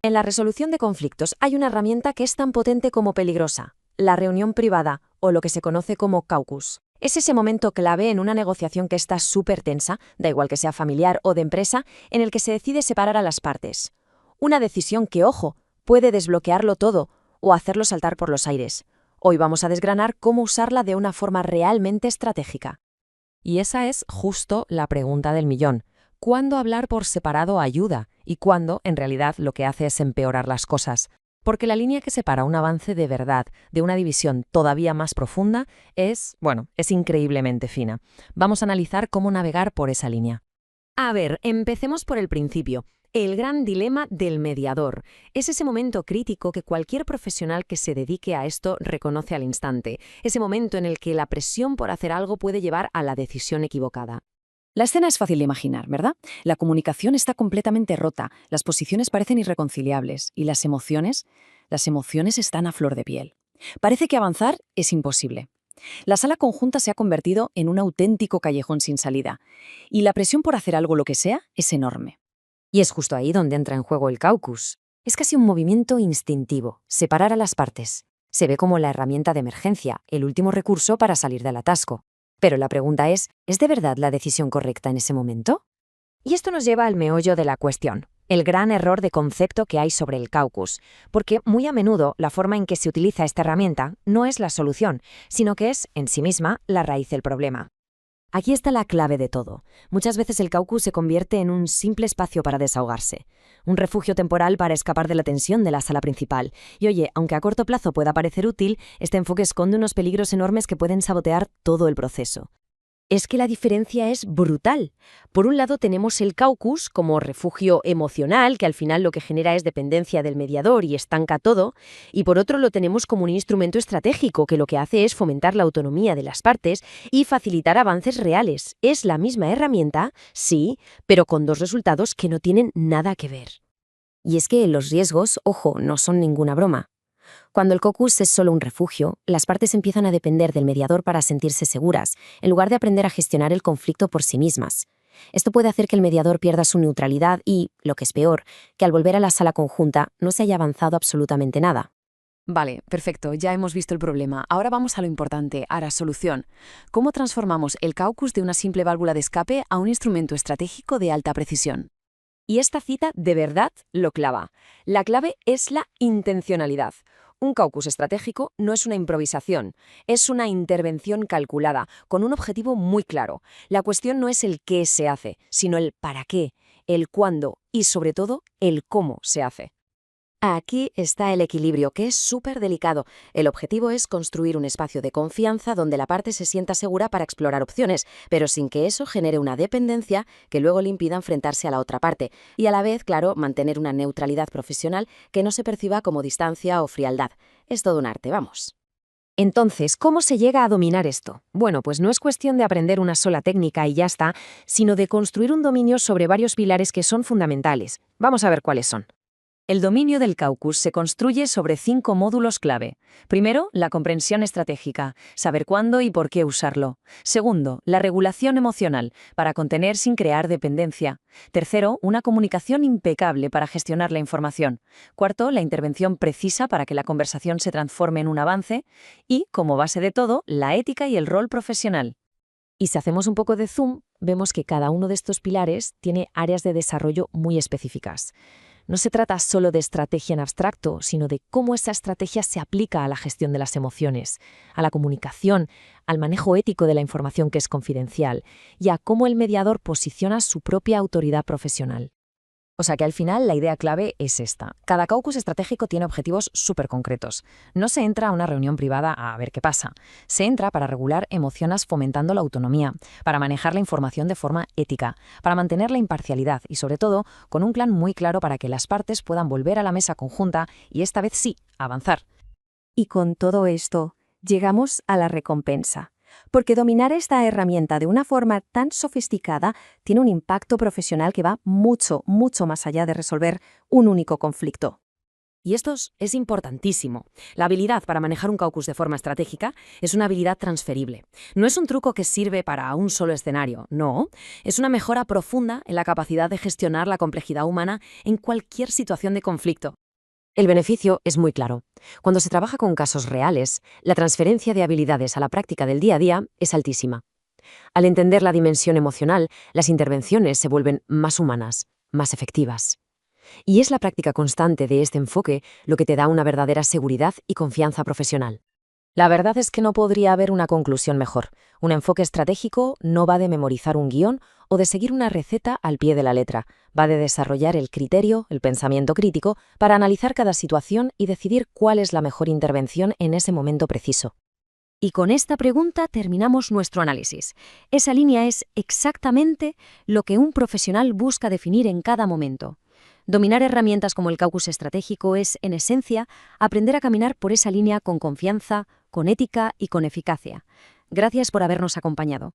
En la resolución de conflictos hay una herramienta que es tan potente como peligrosa: la reunión privada, o lo que se conoce como caucus. Es ese momento clave en una negociación que está súper tensa, da igual que sea familiar o de empresa, en el que se decide separar a las partes. Una decisión que, ojo, puede desbloquearlo todo o hacerlo saltar por los aires. Hoy vamos a desgranar cómo usarla de una forma realmente estratégica. Y esa es justo la pregunta del millón. ¿Cuándo hablar por separado ayuda? ¿Y cuándo, en realidad, lo que hace es empeorar las cosas? Porque la línea que separa un avance de verdad de una división todavía más profunda es increíblemente fina. Vamos a analizar cómo navegar por esa línea. A ver, empecemos por el principio. El gran dilema del mediador. Es ese momento crítico que cualquier profesional que se dedique a esto reconoce al instante. Ese momento en el que la presión por hacer algo puede llevar a la decisión equivocada. La escena es fácil de imaginar, ¿verdad? La comunicación está completamente rota, las posiciones parecen irreconciliables y las emociones están a flor de piel. Parece que avanzar es imposible. La sala conjunta se ha convertido en un auténtico callejón sin salida y la presión por hacer algo lo que sea es enorme. Y es justo ahí donde entra en juego el caucus. Es casi un movimiento instintivo, separar a las partes. Se ve como la herramienta de emergencia, el último recurso para salir del atasco. Pero la pregunta ¿es de verdad la decisión correcta en ese momento? Y esto nos lleva al meollo de la cuestión, el gran error de concepto que hay sobre el caucus, porque muy a menudo la forma en que se utiliza esta herramienta no es la solución, sino que es, en sí misma, la raíz del problema. Aquí está la clave de todo. Muchas veces el caucus se convierte en un simple espacio para desahogarse, un refugio temporal para escapar de la tensión de la sala principal. Y oye, aunque a corto plazo pueda parecer útil, este enfoque esconde unos peligros enormes que pueden sabotear todo el proceso. Es que la diferencia es brutal. Por un lado tenemos el caucus como refugio emocional, que al final lo que genera es dependencia del mediador y estanca todo, y por otro lo tenemos como un instrumento estratégico, que lo que hace es fomentar la autonomía de las partes y facilitar avances reales. Es la misma herramienta, sí, pero con dos resultados que no tienen nada que ver. Y es que los riesgos, ojo, no son ninguna broma. Cuando el caucus es solo un refugio, las partes empiezan a depender del mediador para sentirse seguras, en lugar de aprender a gestionar el conflicto por sí mismas. Esto puede hacer que el mediador pierda su neutralidad y, lo que es peor, que al volver a la sala conjunta no se haya avanzado absolutamente nada. Vale, perfecto, ya hemos visto el problema. Ahora vamos a lo importante, a la solución. ¿Cómo transformamos el caucus de una simple válvula de escape a un instrumento estratégico de alta precisión? Y esta cita de verdad lo clava. La clave es la intencionalidad. Un caucus estratégico no es una improvisación, es una intervención calculada, con un objetivo muy claro. La cuestión no es el qué se hace, sino el para qué, el cuándo y, sobre todo, el cómo se hace. Aquí está el equilibrio, que es súper delicado. El objetivo es construir un espacio de confianza donde la parte se sienta segura para explorar opciones, pero sin que eso genere una dependencia que luego le impida enfrentarse a la otra parte. Y a la vez, claro, mantener una neutralidad profesional que no se perciba como distancia o frialdad. Es todo un arte, vamos. Entonces, ¿cómo se llega a dominar esto? Bueno, pues no es cuestión de aprender una sola técnica y ya está, sino de construir un dominio sobre varios pilares que son fundamentales. Vamos a ver cuáles son. El dominio del caucus se construye sobre 5 módulos clave. Primero, la comprensión estratégica, saber cuándo y por qué usarlo. Segundo, la regulación emocional, para contener sin crear dependencia. Tercero, una comunicación impecable para gestionar la información. Cuarto, la intervención precisa para que la conversación se transforme en un avance. Y, como base de todo, la ética y el rol profesional. Y si hacemos un poco de zoom, vemos que cada uno de estos pilares tiene áreas de desarrollo muy específicas. No se trata solo de estrategia en abstracto, sino de cómo esa estrategia se aplica a la gestión de las emociones, a la comunicación, al manejo ético de la información que es confidencial y a cómo el mediador posiciona su propia autoridad profesional. O sea que al final la idea clave es esta. Cada caucus estratégico tiene objetivos súper concretos. No se entra a una reunión privada a ver qué pasa. Se entra para regular emociones fomentando la autonomía, para manejar la información de forma ética, para mantener la imparcialidad y, sobre todo, con un plan muy claro para que las partes puedan volver a la mesa conjunta y esta vez sí, avanzar. Y con todo esto, llegamos a la recompensa. Porque dominar esta herramienta de una forma tan sofisticada tiene un impacto profesional que va mucho, mucho más allá de resolver un único conflicto. Y es importantísimo. La habilidad para manejar un caucus de forma estratégica es una habilidad transferible. No es un truco que sirve para un solo escenario, no. Es una mejora profunda en la capacidad de gestionar la complejidad humana en cualquier situación de conflicto. El beneficio es muy claro. Cuando se trabaja con casos reales, la transferencia de habilidades a la práctica del día a día es altísima. Al entender la dimensión emocional, las intervenciones se vuelven más humanas, más efectivas. Y es la práctica constante de este enfoque lo que te da una verdadera seguridad y confianza profesional. La verdad es que no podría haber una conclusión mejor. Un enfoque estratégico no va de memorizar un guión o de seguir una receta al pie de la letra, va de desarrollar el criterio, el pensamiento crítico, para analizar cada situación y decidir cuál es la mejor intervención en ese momento preciso. Y con esta pregunta terminamos nuestro análisis. Esa línea es exactamente lo que un profesional busca definir en cada momento. Dominar herramientas como el caucus estratégico es, en esencia, aprender a caminar por esa línea con confianza, con ética y con eficacia. Gracias por habernos acompañado.